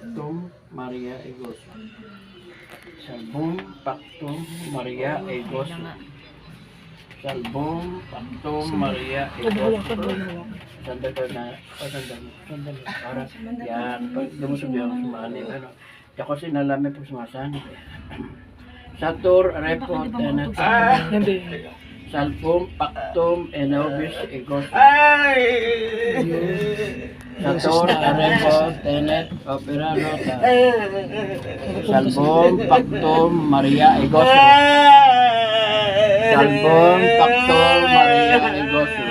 Pactum Maria Egoso. Salbong Pactum Maria Egoso. Salbong Pactum Maria Egoso. Sandali na. Sandali. Para yan. Pag lumusog yung sumanin. Ano. Ako sinalamin po sumasanin. Satur Repo Tenet. Hindi. Salbong Pactum Enobis Egoso. Satur Repo Tenet Opera Nota. Salbong Pactum Maria Egoso. Salbong Pactum Maria Egoso.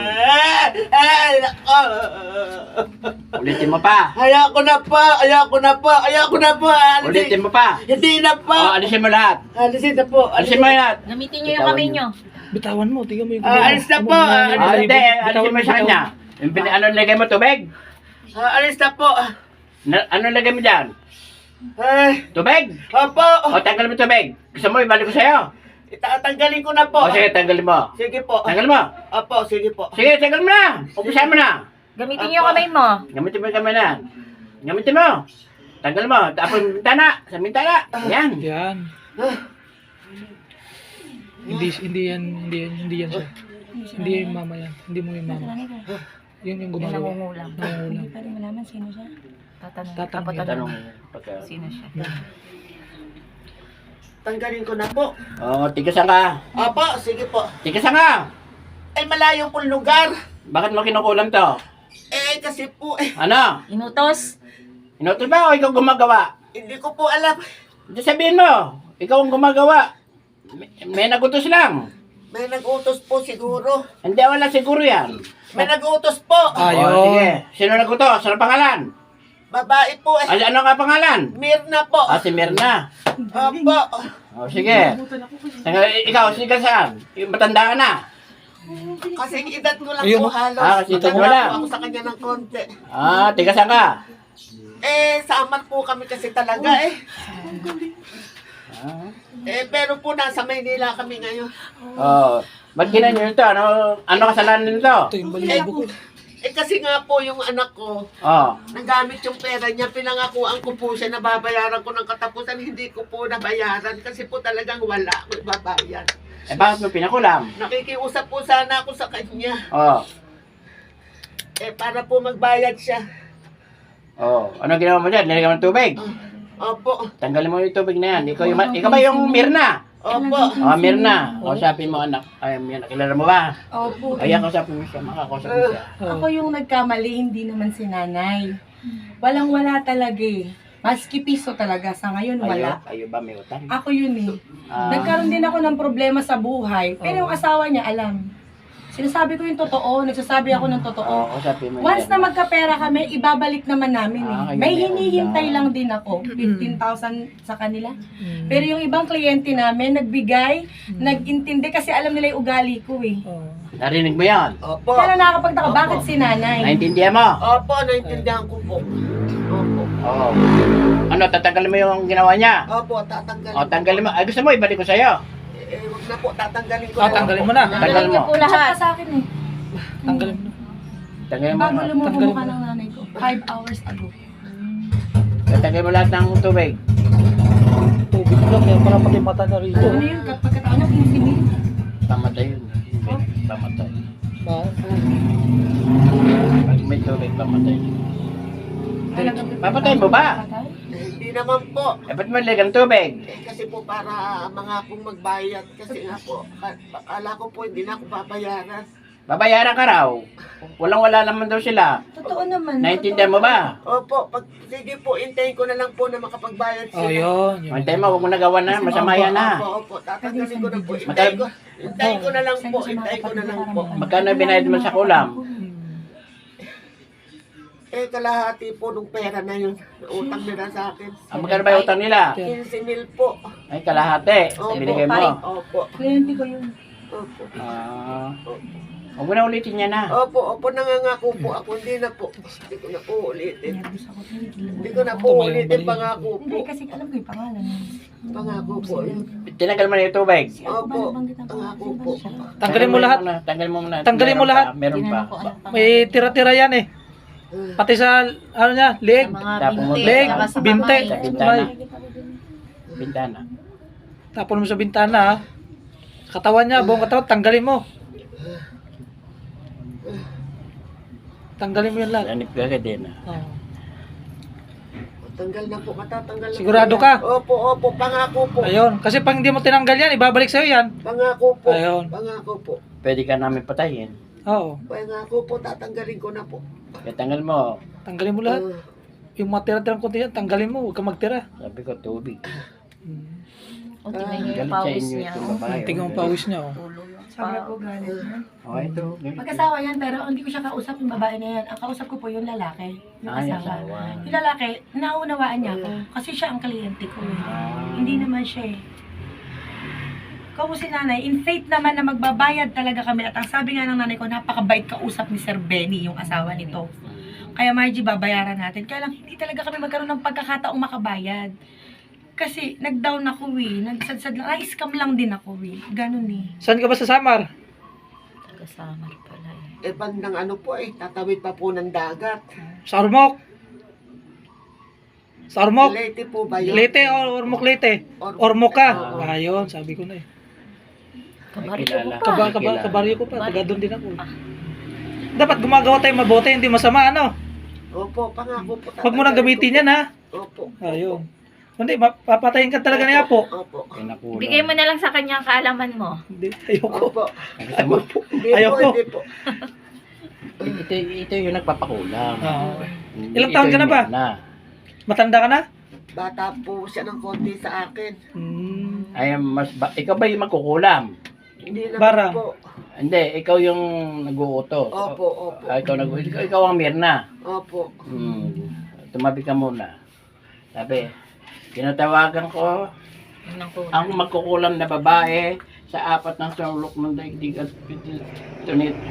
Ulitin mo pa. Ayoko na po. Ulitin mo pa. Hindi na po. Alisin mo lahat. Alisin na po. Alisin mo lahat. Gamitin niyo yung kamay niyo. Bitawan mo, tingnan mo yung Alis na po. Hindi, alisin mo sa kanya. Ano lagay mo, tubig? Alis na po. Ano lagay mo dyan? Tubig? Opo. O, tanggalin mo tubig. Gusto mo, ibalik ko sa'yo. Itatanggalin ko na po. O, sige, tanggalin mo. Sige po. Tanggalin mo. Opo, sige po. Sige, tanggalin mo na. Umpisahan mo na. Gamitin niyo yung kamay mo. Gamitin mo yung kamay na. Gamitin mo. Tanggalin mo. Tapos mintana. Sa mintana. Yan. Yan. Hindi yan siya. Hindi yung mama yan. Hindi mo yung mama. Yun yung Yung gumagawa. nangungulam. Nangungulam. Pa rin malaman sino siya. Tatanong. Tatanong. Tanong. Tapatanong. Sino siya? Tanggalin ko na po. O, tigasan ka. Opo, sige po. Tigasan ka. Malayo pong lugar. Bakit mo kinukulam to? Kasi po, Ano? Inutos. Inutos ba o ikaw gumagawa? hindi ko po alam. Hindi sabihin mo. Ikaw ang gumagawa. May nagutos lang. May nag-utos po siguro. Hindi, wala siguro yan. May nag-utos po. Ayun. O, sige. Sino nagutos? Ano pangalan? Babae po Ano nga pangalan? Mirna po. Si Mirna. Opo. O, sige. Ikaw, sige ka saan? Matanda ka na. Kasi edad ko lang Ayun, po oh. halos. Kasi edad mo Matanda lang. po ako sa kanya ng konti. Tigasan ka. Samar po kami kasi talaga pero po nasa Maynila kami ngayon. Ba't ginanyo nito? Ano kasalanan nito? Ito yung balibo ko. Kasi nga po yung anak ko, nagamit yung pera niya, pinangakuan ko po siya na babayaran ko ng katapusan, hindi ko po nabayaran kasi po talagang wala ko babayan. Bakit mo pinakulam? Nakikiusap po sana ako sa kanya. Para po magbayad siya. Ano ginawa mo dyan? Nilagyan mo ng tubig? Opo. Tanggalin mo yung tubig na yan. Ikaw ba yung Mirna? Opo. Mirna. Kausapin mo anak. Ay, Mirna. Kilala mo ba? Opo. Ayan, kausapin mo siya. Makakausap mo siya. Ako yung nagkamali, hindi naman si nanay. Walang-wala talaga eh. Maski piso talaga. Sa ngayon, wala. Kayo ba may utang? Ako yun eh. Nagkaroon din ako ng problema sa buhay. Pero yung asawa niya, alam. Sinasabi ko yung totoo. Nagsasabi ako ng totoo. Kausapin mo Once yan. na magkapera kami, ibabalik naman namin eh. Kayo May may hinihintay utang. lang din ako. 15,000 sa kanila. Pero yung ibang kliyente namin, nagbigay, nag-intindi kasi alam nila yung ugali ko eh. Narinig mo yan? Opo. Kaya nakakapagtaka, bakit si nanay? Naintindihan mo? Opo, naintindihan ko po. Opo. Ano, tatanggalin mo yung ginawa niya? Opo, tatanggalin. Tanggalin mo. Gusto mo, ibalik ko sa'yo. Wag na po, tatanggalin ko. Tanggalin mo na. Tanggalin Tanggalin niyo mo. po Tsaka lahat. sa akin eh. Tanggalin mo na. Tanggalin mo. Bago lumubo Tanggalin ka mo. ng nanay ko. 5 hours ago. Tanggalin mo lahat ng tubig. Tubig lang. Kaya pala pati mata na rito. Ano yun? Pagkataon na, kinisimil. Pamatay yun. Pamatay. Ba? Pag may tubig, pamatay. Papatay mo ba? Hindi naman po. Ba't mo nilagyan ng tubig? Kasi po para mga akong magbayad. Kasi nga po, akala ko po hindi na ako babayaran. Babayaran ka raw. Walang-wala naman daw sila. Totoo naman. Naintindihan mo ba? Opo, sige po, hintayin ko na lang po na makapagbayad Oh, sila. yun. Hintay mo, huwag mo nagawa na. Masama yan na. Opo, tatanggalin ko na po. Magkano- Hintayin ko na lang po, hintayin ko na lang po. Magkano binayad mo sa kulam? Kalahati po nung pera na yun. Utang nila sa akin. Magkano ba yung utang nila? 15,000 po. Ay, kalahati. Opo, Binigay mo. Opo. Kliyente ko yun. Opo. Huwag mo na ulitin yan na. Opo, nangangako po ako. Hindi na po. Hindi ko na po ulitin. Nervous ako. Hindi ko na po ulitin. Pangako po. Hindi, kasi alam ko yung pangalan. Pangako po. Tinagal mo na yung tubig. Opo, pangako po. Tanggalin mo lahat. Tanggalin mo muna. Tanggalin mo Meron lahat. pa, Meron pa. Tinanong ko alam pa. May tira-tira yan eh. Pati sa, ano niya, leg. Sa mga Tapos mo- binte. Leg, Saka sa binte. kamay. Sa bintana. Ay, Bintana. tapon mo sa bintana, ha? Katawan niya, buong katawan, tanggalin mo. Tanggalin mo yan lahat. Sanip ka din. Oh. Tanggal na po, matatanggal na. Sigurado po ka? yan. Opo, pangako po. Ayun, kasi pag hindi mo tinanggal yan, ibabalik sa'yo yan. Pangako po. Ayun. Pangako po. Pwede ka namin patayin. Oo, Pangako po, tatanggalin ko na po. Kaya tanggal mo. tanggalin mo lahat. Ah, Yung mga tira-tirang konti yan, tanggalin mo, huwag ka magtira. Sabi ko, tubig. Hmm. O, tingnan niyo Galit yung sa pawis inyo niya. itong oh. babae. Tingnan mo pawis niya, oh. Tulo yung Sabi po galit. Oh, ito. ganito. Mag-asawa yan, pero hindi ko siya kausap yung babae na yan. Ang kausap ko po yung lalaki, yung Ay, asawa. asawa. Yung lalaki, naunawaan niya ako kasi siya ang kliyente ko eh. Ah. Hindi naman siya eh. Kung si nanay, in faith naman na magbabayad talaga kami. At ang sabi nga ng nanay ko, napakabait kausap ni Sir Benny, yung asawa nito. Kaya Margie, babayaran natin. Kaya lang, hindi talaga kami magkaroon ng pagkakataong makabayad. Kasi nag-down ako eh. Nagsadsad lang. Ay, scam lang din ako eh. Ganun eh. Saan ka ba sa Samar? Kasama pala eh. bandang ano po tatawid pa po ng dagat. Sa Ormoc? Sa Ormoc? Leyte po ba yun? Leyte o Ormoc Leyte? Ormoc ka? Ayun, sabi ko na eh. Kabaryo kilala. ko pa. Kabaryo ko pa, taga doon din ako. Dapat gumagawa tayo mabuti, hindi masama, ano? Opo, pangako po. Huwag mo nang gamitin yan, ha? Opo. Ayun. Hindi, papatayin ka talaga niya po. Opo. Pinakulang. Ibigay mo na lang sa kanya ang kaalaman mo. Hindi, ayoko. Opo. Gusto mo? Hindi Ayoko. po, hindi po. Ito yung nagpapakulang. Oo. Hindi, Ilang taon ito ka na yung ba? na. Matanda ka na? Bata po siya ng konti sa akin. Ay, ikaw ba yung magkukulam? Hindi naman Barang. po. Hindi, ikaw yung nag-uutos. Opo, opo. Ikaw ang Mirna. Opo. Tumabi ka muna. Sabi, tinatawagan ko Yun ang kulang. ang magkukulam na babae sa apat ng sulok ng daigdig at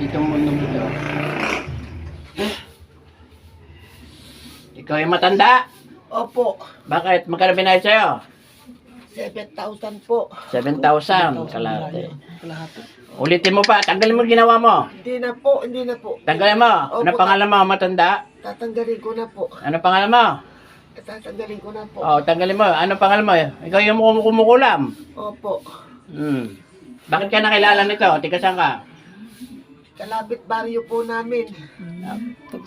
itong mundong ito. Ikaw yung matanda. Opo. Bakit? Magkano binayad sa'yo? 7,000 po. 7,000 kalate. Kalahati. Ulitin mo pa, tanggalin mo yung ginawa mo. Hindi na po, hindi na po. Tanggalin mo. Ano Opo, pangalan mo, matanda? Tatanggalin ko na po. Ano pangalan mo? Tatanggalin ko na po. Oh, tanggalin mo. Ano pangalan mo? Ikaw yung kumukulam. Opo. Bakit ka nakilala nito? Tika saan ka? Kalapit baryo po namin.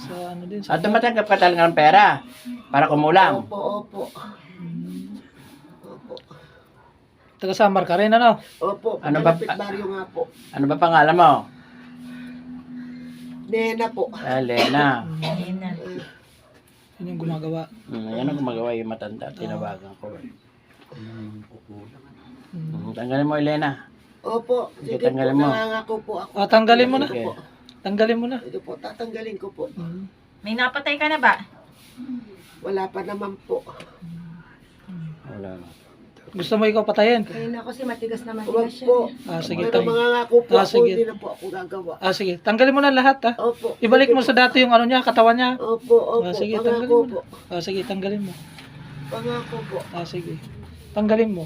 Sa ano din, sa At tumatanggap ka talaga ng pera para kumulam. Opo, opo. Opo. taga Samar ka rin, ano? Opo, Ano ba- kalapit baryo nga po. Ano ba pangalan mo? Nena po. Lena. Ayun na. Yun yung gumagawa. Yan ang gumagawa yung matanda. Tinawagan ko. Tanggalin mo, Elena. Opo, sige po, Tanggalin mo. nangangako po ako. Tanggalin mo na. Sige. Tanggalin mo na. Ito po, tatanggalin ko po. May napatay ka na ba? Wala pa naman po. Wala. Gusto mo ikaw patayin? Ayun ako si matigas na Huwag matigas siya. po. Sige, Pero mangangako po ako, sige. hindi na po ako gagawa. sige. Tanggalin mo na lahat, ha? Opo. Ibalik sige mo po. sa dati yung ano niya, katawan niya. Opo, opo. Sige, Pangako tanggalin mo po. na. Sige, tanggalin mo. Pangako po. Sige. Tanggalin mo.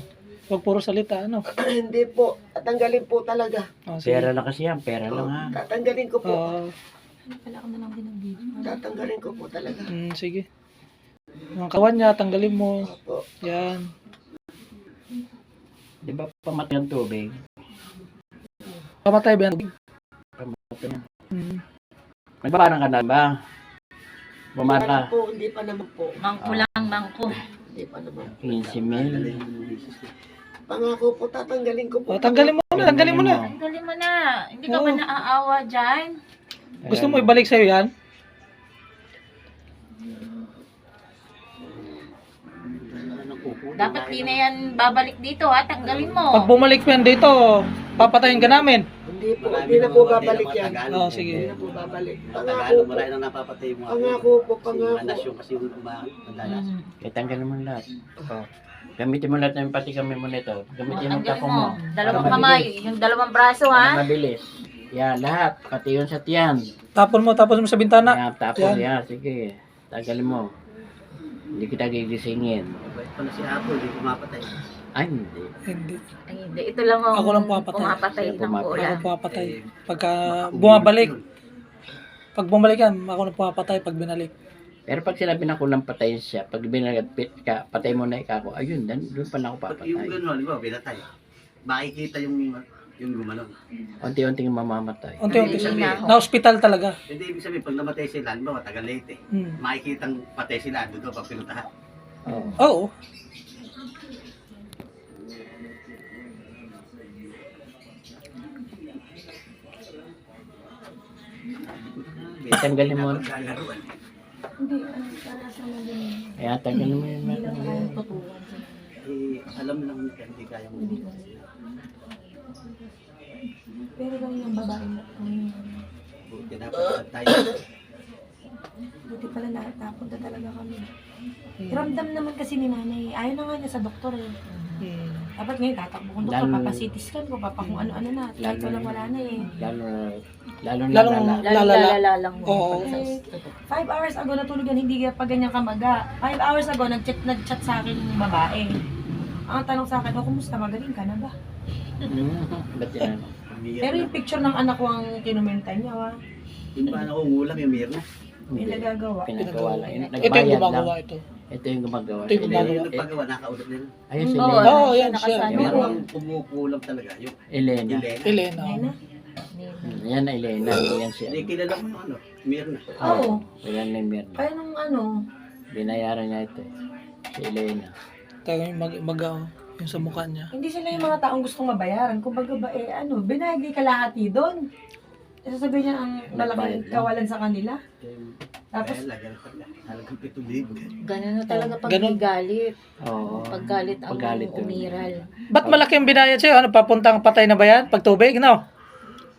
Huwag puro salita, ano? Hindi po. Tatanggalin po talaga. Sige. Pera lang kasi yan. Pera lang ha. Tatanggalin ko po. Wala ko na lang din ang video. Tatanggalin ko po talaga. Sige. Yung kawan niya, tanggalin mo. Opo. Yan. Di ba pamatay ang tubig? Pamatay ba yan? Pamatay yan. Mm. Nagpaparang ka na ba? Bumara ka. Po, hindi pa naman po. Mangko lang, mangko. Hindi pa naman. 15 mil. Pangako po, tatanggalin ko po. Tanggalin mo na, tanggalin mo na. Tanggalin mo na. Hindi ka ba naaawa dyan? Gusto mo ibalik sa'yo yan? Dapat di na yan babalik dito ha. Tanggalin Pag mo. bumalik mo yan dito, papatayin ka namin. Hindi po, hindi na po babalik yan. Hindi Sige. na po babalik. Pangako Tagalog po. mo rin ang napapatay mo. Pangako po, pangako. Manasyon kasi yung madalas. Kaya tanggalin mo lahat. Gamitin mo lahat ng pati kami mo nito. Gamitin mo Tanggalin tapo mo. mo. Dalawang Para kamay. Yung dalawang braso Para ha. mabilis. Yan, lahat. Pati yun sa tiyan. Tapon mo sa bintana. Yan, tapos Yan. yan. Sige. Tanggalin mo. Hindi kita gigisingin. Bait pa na si Apple, hindi pumapatay. Ay, hindi. Hindi. Ay, hindi. Ito lang ang Ako lang pumapatay. pumapatay Siya ng pumapatay. ulan. Ako papatay. Pagka bumabalik. Pag bumalik yan, ako na pumapatay pag binalik. Pero pag sinabi na kulang patayin siya, pag binagat ka, patay mo na ikaw, ayun, doon pa na ako Pag yung papatay. gano'n, di ba, pinatay. Makikita yung gumanon. Unti-unting mamamatay. Unti-unti. Hindi, ibig sabihin, Na hospital talaga. Hindi ibig sabihin, pag namatay sila, di ba, matagal late eh. Makikitang patay sila, doon pag pinuntahan. Oo. Oo. Tanggalin mo. Lalaruan. Hindi, para sa mga ganyan. Kaya tanggalin mo yun. Hindi lang kayang tutulan. Alam lang nila, hindi kaya mo. Pero ganyan ang babae mo. Buti dapat tayo. Buti pala napunta talaga kami. Ramdam naman kasi ni nanay. Ayaw na nga niya sa doktor eh. Dapat ngayon tatakbo kong doktor, Lalo- papasitiskan ko, papa kung ano-ano na. Kahit Lalo- wala na eh. Lalo na Lalong- lala. Lalala lang mo. Oo. Eh, 5 hours ago natulog yan, hindi pa ganyan kamaga. 5 hours ago, nag-chat sa akin yung babae. Ang tanong sa akin, kumusta? Magaling ka na ba? Ba't yan? Pero yung picture ng anak ko ang kinumentan niya, ha? Yung ba nangungulam yung Mirna? May nagagawa. Pinagawa lang. Yun, Ito yung nagbayad lang. gumagawa ito. Ito yung gumagawa. Ito yung gumagawa. Yung nagpagawa, nakausap nila. Ayun si Oo, Elena. Oo, yan siya. nakasama. Meron ang kumukulam talaga, yung Elena. Elena. Elena. Ayun na. Yan na Elena. Yan siya. Hindi kilala mo ano, Mirna. Oo. Yan na yung Mirna. Kaya nung ano, Binayaran niya ito. Si Elena. Tayo yung yung sa mukha niya. hindi sila yung mga taong gustong mabayaran. Kung baga ba, binayad di kalahati doon. Sasabihin niya ang Nagbayad malaking lang. kawalan sa kanila. Tapos, Kaya lagyan pala. Halagang 7,000. Ganun na talaga pag Ganun. may galit. Oo. Pag galit ang Paggalit yun. umiral. Ba't malaki yung binayad sa'yo? Ano, papuntang patay na ba yan? Pag tubig, no?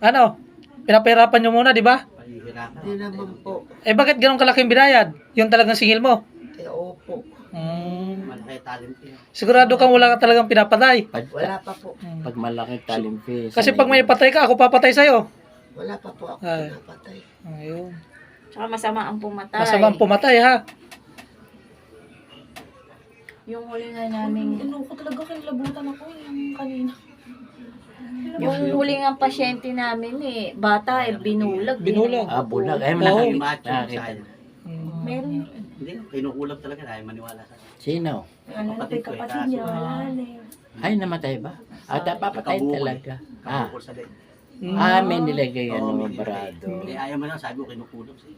Ano? Pinapahirapan nyo muna, di ba? Pahihirapan. Hindi naman po. Eh, bakit ganun kalaking binayad? Yung talagang singil mo? Eh, opo. Malaki talent yun. Sigurado kang wala ka talagang pinapatay. Wala pa po. Pag malaki talim fish. Kasi pag may patay ka, ako papatay sa'yo. Wala pa po ako Ay. pinapatay. Ayun. Tsaka masama ang pumatay. Masamang pumatay, ha? Yung huli nga namin, ko talaga kinilabutan ako yung kanina. yung huli nga pasyente namin bata binulag. Binulag. Ah, bulag. Ay, Oo. malaki. Macho, Nakakita. sayang. Meron. Hindi, kinukulam talaga na ayaw maniwala sa akin. Sino? Ano na pa yung kapatid niya, wala na eh. Ay, namatay ba? Ah, papatay talaga. Ah. Kabukol sa leg. May nilagay Oo, ano, may barado. Hindi, ayaw mo na, sabi ko kinukulam siya.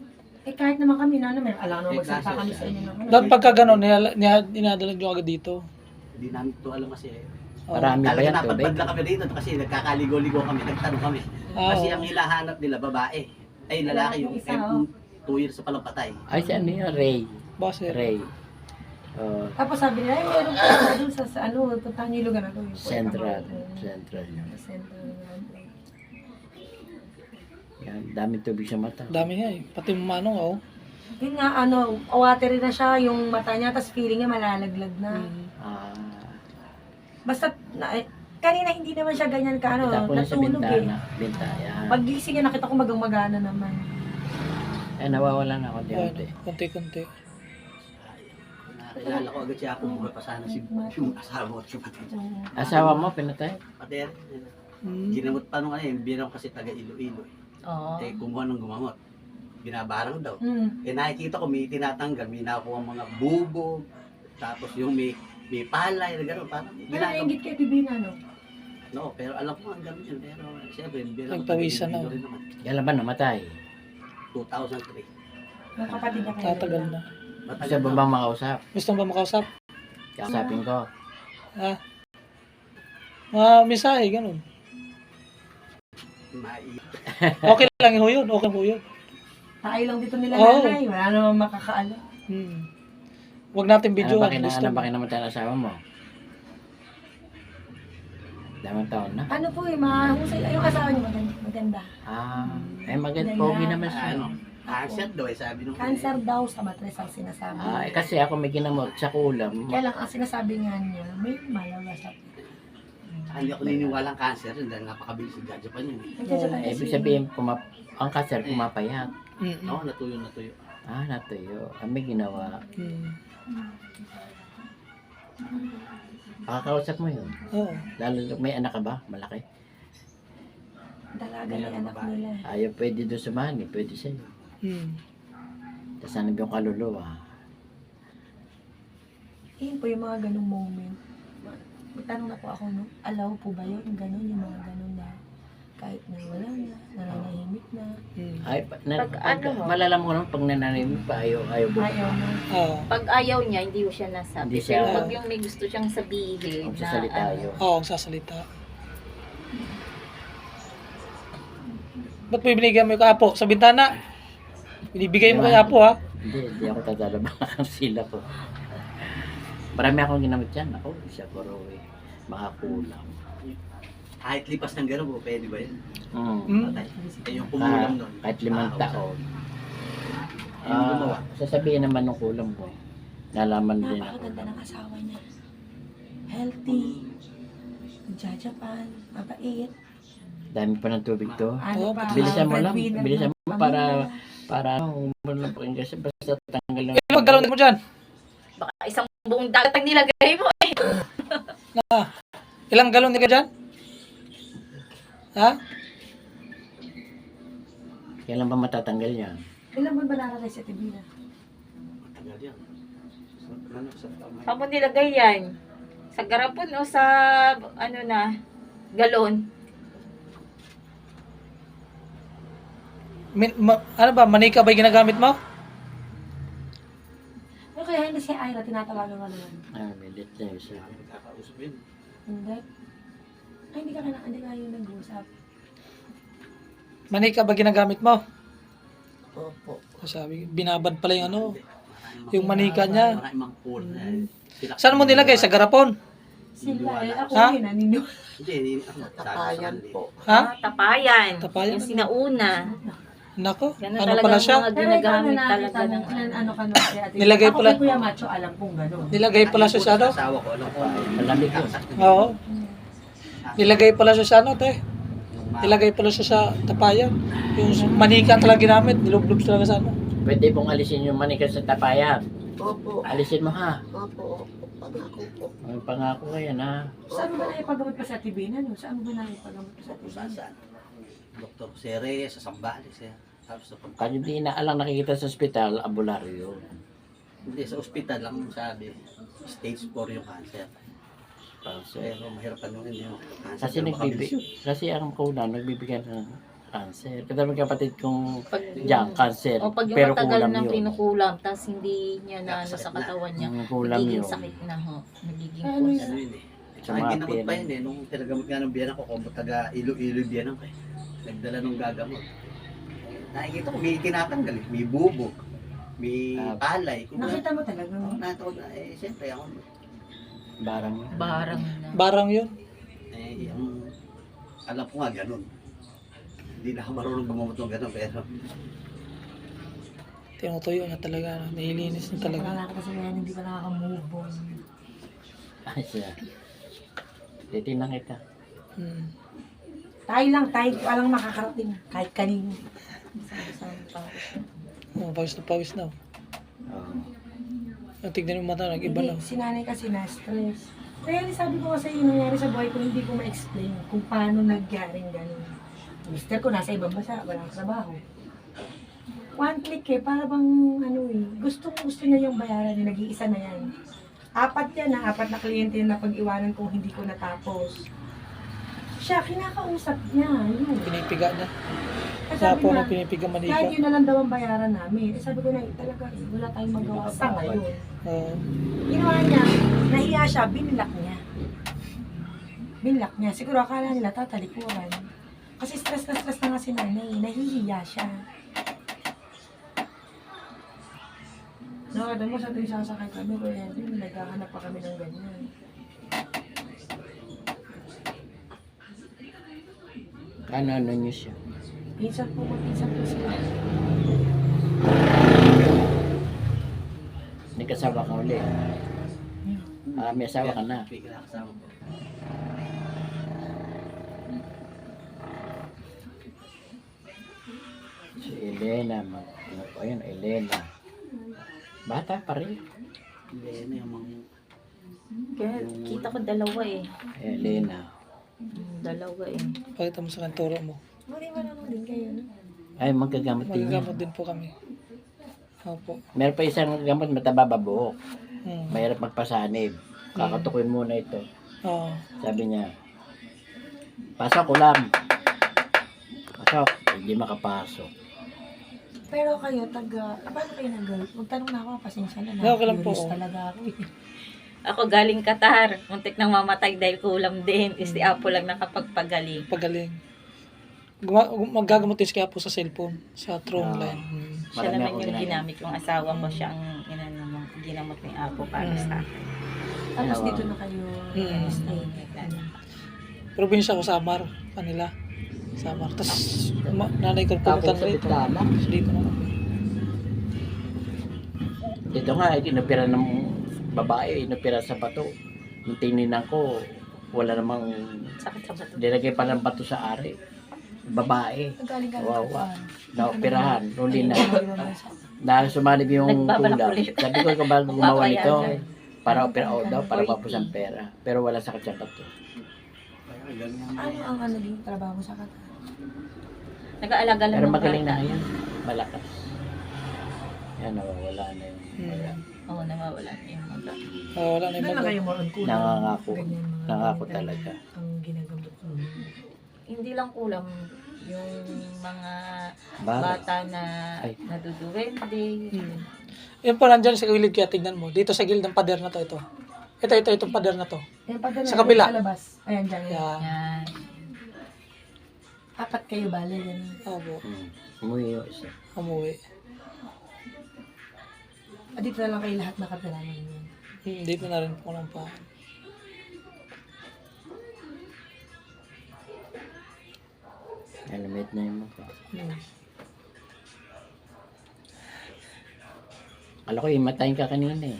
Eh kahit naman kami na may alam naman Eh, magsalita kaso kami siya. sa inyo naman. Dapat pagka gano'n, inadalag nyo agad dito. Hindi namin ito alam kasi. Marami ba Talaga yan tubig? napadpad lang kami dito kasi nagkakaligo-ligo kami, nagtanong kami. Kasi Oo. ang hilahanap nila, babae. Ay, lalaki yung Isa, oh. 2 years pa lang patay. Ay, si ano yun? Ray. Base. Ray. Oh, Tapos sabi nila, ay meron pa doon sa ano, puntahan niyo yung lugar na to. Yung Central. Central. Central yun. Central. Yan, daming tubig sa mata. Dami nga eh. Pati manong, oh. Yun nga, ano, watery na siya yung mata niya, tapos feeling niya malalaglag na. Ah, Basta, kanina hindi naman siya ganyan ka, ano, kita po na sa natulog eh. bintana. Bintana. Paggising niya, nakita ko magang-magana naman. Eh, nawawalan ako di Ayun, unti. konti-konti. Nakilala ko agad siya ako, buka pa sana yung asawa at yung patay. Asawa mo, pinatay? Patay rin. Mm. Ginamot pa nung ano yung binang kasi taga Iloilo. Oo. Eh, kumuha ng gumamot. Binabarang daw. Hmm. Eh, nakikita ko may tinatanggal, may nakuha mga bubo, tapos yung may palay, na gano'n, parang Ano, ginagawa. nainggit kay Bibina, no? No, pero alam ko ang gano'n yun. Pero siyempre, bilang Nagpawisan na. rin naman. Kailan ba namatay? 2003. Yung kapatid niya kayo. Tatagal na. Gusto ba bang makausap? Gusto mo ba makausap? Kausapin ko. Ha? Mga mensahe, ganun. Okay lang ho yun. Okay ho yun. Tayo lang dito nila Oo. nanay, wala namang makakaalam. Huwag natin Ano video. ba kinamatay ng asawa mo? Damang taon na. Ano po eh, mahusay. Yung asawa niyo maganda. Ah, maganda. Pogi naman siya. Ano? Cancer daw, eh, sabi nung... Cancer daw sa matres ang sinasabi. Ah, kasi ako may ginamot sa kulam. Kaya lang, ang sinasabi nga niya, may malawas ako. Hindi ako niniwalang cancer yun dahil napakabilis sa Japan yun. Ibig sabihin, ang cancer pumapayat. Oo, natuyo. Ah, natuyo. May ginawa. Pakakausap mo yun. Oo. Lalo may anak ka ba? Malaki. Dalaga ni anak nila. Ayaw pwede doon sa mani. Pwede sa'yo. Tapos hanap yung kaluluwa. Yun po yung mga ganong moment. May tanong na po ako, no? Allow po ba yun? Yung ganon, yung mga ganon na kahit na wala na, nananahimik na. Ay, Pag ano mo? malalam mo naman pag nananimik pa, ayaw bumaba. Ayaw na. Oo. Pag ayaw niya, hindi ko siya nasabi. Hindi siya- Pero pag yung may gusto siyang sabihin Ang na sasalita ano, ayaw. Oo, ang sasalita. Ba't mo binigyan mo yung kapo sa bintana? Binibigay mo kay Apo, ha? Hindi ako tatalabakan sila ko. Marami akong ginamit yan. Ako, siguro makakulang. Kahit lipas ng gano'n po, pwede ba yun? Mm. Yung kumulang nun. Kahit 5 taon. Yung gumawa. Sasabihin naman ng kulang ko. Nalaman din ako. Napakaganda ng asawa niya. Healthy. Nagja-Japan. Mabait. Dami pa ng tubig to. Ano pa? Bilisan mo lang. breadwinner Bilisan ng mo pamilya. para umulan lang po kasi basta tanggal lang. Ilang galon mo dyan? baka isang buong dagat ang nilagay mo eh. Ilang galon ka dyan? Ha? Kailan ba matatanggal yan? Ilan buwan ba nakalay sa Tibina? Matagal yan. Ano, sa tama. Saan mo nilagay yan? Sa garapon o sa ano na, galon? Ano ba? Manika ba yung ginagamit mo? Ano kaya hindi si Ira tinatawagan ka naman? Milit na yun siya. Kakausap yun. Hindi. Ay, hindi ka yung nag-usap. Manika ba ginagamit mo? Opo. Sabi, binabad pala yung ano. Yung manika niya. Maraming kulang na. Saan mo nilagay? Sa garapon? Sila eh, ako Ha? yun, nanino. Hindi, tapayan po. Ha? Tapayan. Tapayan? Yung sinauna. Nako, Ganun ano talaga pala ang siya? mga Pero ikaw ginagamit na talaga nakita mo, ng ilan ano ka nun kay ate. Nilagay Ako pala- kay Kuya Macho, alam kong gano'n. Nilagay pala siya sa ano? Asawa ko, alam ko. Malamig yun. Oo. Nilagay pala siya sa ano, te? Nilagay pala siya sa tapayan. Yung manika talaga ginamit, nilublob talaga sa ano. Pwede pong alisin yung manika sa tapayan. Opo. Alisin mo ha. Opo. Pangako po. May pangako ko yan ha. Saan mo ba naipagamot pa sa Tibina? No? Saan mo ba naipagamot pa sa Tibina? Saan? Dr. Sere, sa Sambales. Tapos sa Pag hindi na alang nakikita sa ospital, abularyo. Hindi, sa ospital lang sabi. Stage 4 yung cancer. Kasi, Pero mahirap pa nung yung cancer. kasi kasi ang kulang, nagbibigay ng cancer. Kasi may kapatid kong Pag, diyan, cancer. o pag yung Pero matagal kulam nang yun. kinukulam, tapos hindi niya na ano sa katawan niya, Yung kulam nagiging yun. sakit na ho. Nagiging Ano cause. Ano yun eh. Saka Sumapin. ginamot pa yun eh. Nung tinagamot nga ng biyanan ko, kung taga Ilo-Ilo biyanan ko eh. Nagdala nung gagamot. Nakikita ko, may tinatanggal eh. May bubog. May palay. Kung Nakita mo talaga. ako nataon na, eh, siyempre ako. Barang. Barang na. Barang yun. Eh, ang alam ko nga ganun. Hindi na ako marunong gumamot ng ganun, pero Tinutuyo na talaga. Nililinis na talaga. Wala ka sa yan, hindi ka nakaka-move on. Ay siya. Titignan kita. Tayo walang makakarating. Kahit kanino. Pawis na pawis na. Oo. Tignan mo mata, nag-iba na. Hindi, si nanay kasi na-stress. Kaya sabi ko kasi yung nangyari sa buhay ko, hindi ko ma-explain kung paano nagyaring ganun. Mister ko nasa ibang bansa, walang trabaho. One click para bang gusto niya yung bayaran niya, nag-iisa na yan. 4 na kliyente na pag-iwanan kung hindi ko natapos. Siya, kinakausap niya, yun. Pinipiga niya. Kasi Sa sabi po niya, na pinipiga manika. kahit yun na lang daw ang bayaran namin. Eh, sabi ko na, talaga, wala tayong magawa sa ngayon. Oo. Ginawa niya, nahiya siya, binlock niya. Binlock niya. Siguro akala nila tatalikuran. Kasi stress na nga si nanay. Nahihiya siya. Nakada mo sa tuwing sasakay kami, kaya naghahanap pa kami ng ganyan. Ano niyo siya? Pinsan po sila. Nagkasawa ka ulit. May asawa ka na. bigla kasama ko. Si Elena. Ayun, Elena. Bata pa rin. Hindi, ano yung mga... Kaya kita ko dalawa eh. Elena. Dalawa eh. Pakita mo sa kantoro mo. Muli mo naman din kayo, no? Ay, magagamot din yan. Magagamot din po kami. Opo. Meron pa isang gamot, mataba ba buhok. Hmm. Mahirap magpasanib. Kakatukoy muna ito. Oo. Sabi niya, pasok ulam. Pasok. Hindi makapasok. Pero kayo, paano kayo nag-girl? Magtanong na ako, pasensya na. Okay lang po. Curious talaga ako eh. Ako galing Qatar. Muntik nang mamatay dahil kulam din. Si Apo lang nakapagpagaling. Pagaling. Magagamot din kaya po sa cellphone. Sa throne line. Hmm. Siya Marami naman akong yung ginagawa. ginamit yung asawa ko. Siya ang ginamot ni Apo para sa akin. Tapos dito na kayo stay. Probinsya ko, Samar. Kanila. Samar. Tapos, nanay ko Tapos pumunta sa rito. bitala. Dito na kami. Ito nga, inopera ng babae, inopera sa bato. Yung tininan ko, wala namang, Sakit sa bato. nilagay pa ng bato sa ari. Babae. Nagaling ka Wow, na naoperahan, huli na. Dahil sumalib yung Nagbabalak kulang. ulit. Sabi ko, kapag gumawa nito, Papayagan. para opera out daw, para mapos ang pera. Pero wala sakit sa bato. Ano ang naging trabaho mo sa Qatar? Nag-aalaga lang Pero ng magaling bata. na yan. Malakas. Yan, nawawala na yung wala. Oo, nawawala na yung mga. Wala na yung Ano lang kayo more on kulang? Nangangako. Ganyan mga Nangako ganyan talaga. Ang ginagamot mo. Hindi lang kulam yung mga Bala. bata na Ay. naduduwende. Yun po, nandyan sa gilid kaya tignan mo. Dito sa gilid ng pader na to, ito. Itong pader na to. Yan pa Sa kabila. Sa labas. Ayan dyan. Yan. Yan. Apat kayo bale. Yan. Opo. Umuwi yung isa. Umuwi. Dito na lang kayo lahat nakatira namin. Dito na rin po lang pa. Alamit na yung mukha. Alam ko, imatayin ka kanina eh.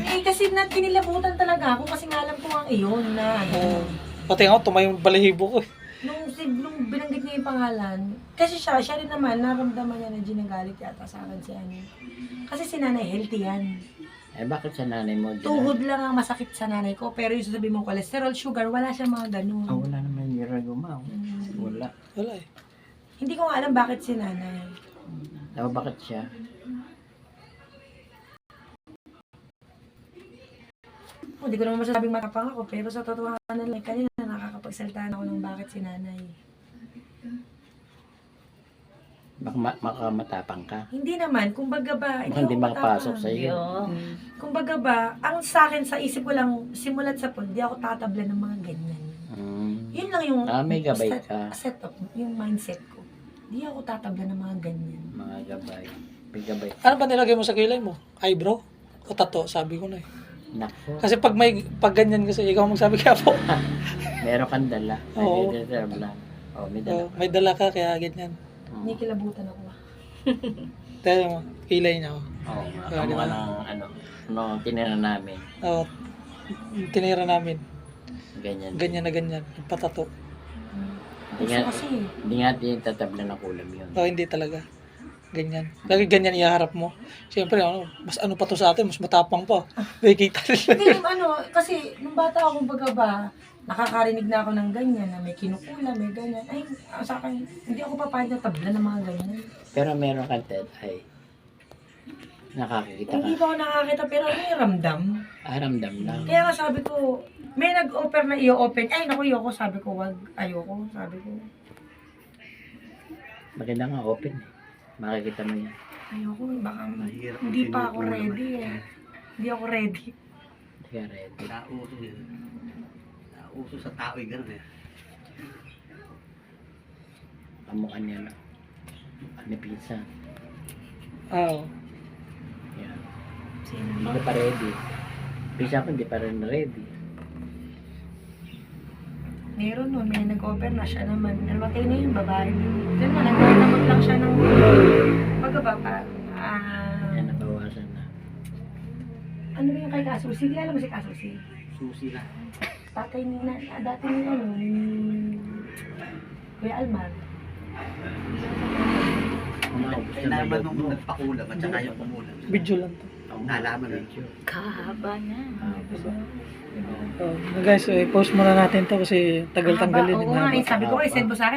Eh, kasi kinilabutan talaga ako kasi nga alam ko ang iyon na ano. Pati ako, tumayong balahibo ko eh. Nung binanggit niya yung pangalan, kasi siya rin naman, naramdaman niya na ginagalit yata sa akin si ano. Kasi si nanay, healthy yan. Eh, bakit sa nanay mo? Tuhod lang ang masakit sa nanay ko, pero yung sasabi mo cholesterol, sugar, wala siya mga ganun. Ah, wala naman yung raguma. Wala. Wala eh. Hindi ko nga alam bakit si nanay. Alam mo bakit siya? Hindi ko naman masasabing matapang ako, pero sa totohanan lang, kanina nakakapagsalita na ako ng bakit si nanay. Baka makamatapang ka. Hindi naman, kumbaga ba, Baka hindi ako makapasok matapang. sa iyo. Yo. Kumbaga ba, ang sa akin, sa isip ko lang, simulat sa pun, di ako tatabla ng mga ganyan. Yun lang yung May gabay ka. setup, yung mindset ko. Di ako tatabla ng mga ganyan. Mga gabay. May gabay. Ano ba nilagay mo sa kilay mo? Eyebrow? O tato? Sabi ko na eh. Nako. Kasi pag ganyan kasi, ikaw magsabi kaya po. Meron kang dala. Oo. May dala. Oh, may dala. May dala ka, kaya ganyan. Hindi kilabutan ako. Tayo mo, kilay niya. Oo. Kaya Ang di ba? mga ng tinira namin. Tinira namin. Ganyan. Ganyan na ganyan. Patato. Hindi Gusto nga, kasi, hindi nga tinatabla ng kulam yun. Hindi talaga. Ganyan. Lagi ganyan iharap mo. Siyempre, mas ano pa to sa atin, mas matapang pa. Nakikita nila. hindi yung ano, kasi nung bata ako, kumbaga ba, nakakarinig na ako ng ganyan, na may kinukula, may ganyan. Ay, sa akin, hindi ako papayag na tabla ng mga ganyan. Pero meron kang ay nakakikita Hindi ka. pa ako nakakita, pero ano yung ramdam? Ramdam lang. Kaya nga sabi ko, may nag-offer na i-open. Ay, naku, ayoko. Sabi ko, wag. Ayoko. Sabi ko, Maganda nga open eh. Makikita mo yan. ayoko. Baka Mahirap hindi ang pa ako pinukulang ready eh. Hindi ako ready. Hindi ka ready. Nauso yun. Nauso sa tao eh, gano'n eh. Kamukha niya na. Ano pizza. Oo. Yan. Sino Hindi ba? ka pa ready. Pizza ko hindi pa rin ready. Meron nun, may nag-offer na siya naman. Almatay na yun, babae din. Diyan na, nagdadamot lang siya ng pagka ba, Yan, nabawasan na. ano ba yung kay Kasusi? Kilala mo si Kasusi? Susi na. Tatay ni na, dati ni ano, ni Kuya Almar. Kailangan nung nagpakulang at saka yung kumulang. Video lang to. Nalaman na. Kahaba na. Guys, post muna natin to kasi tagal tanggalin. Oo nga, sabi ko, send mo sa akin.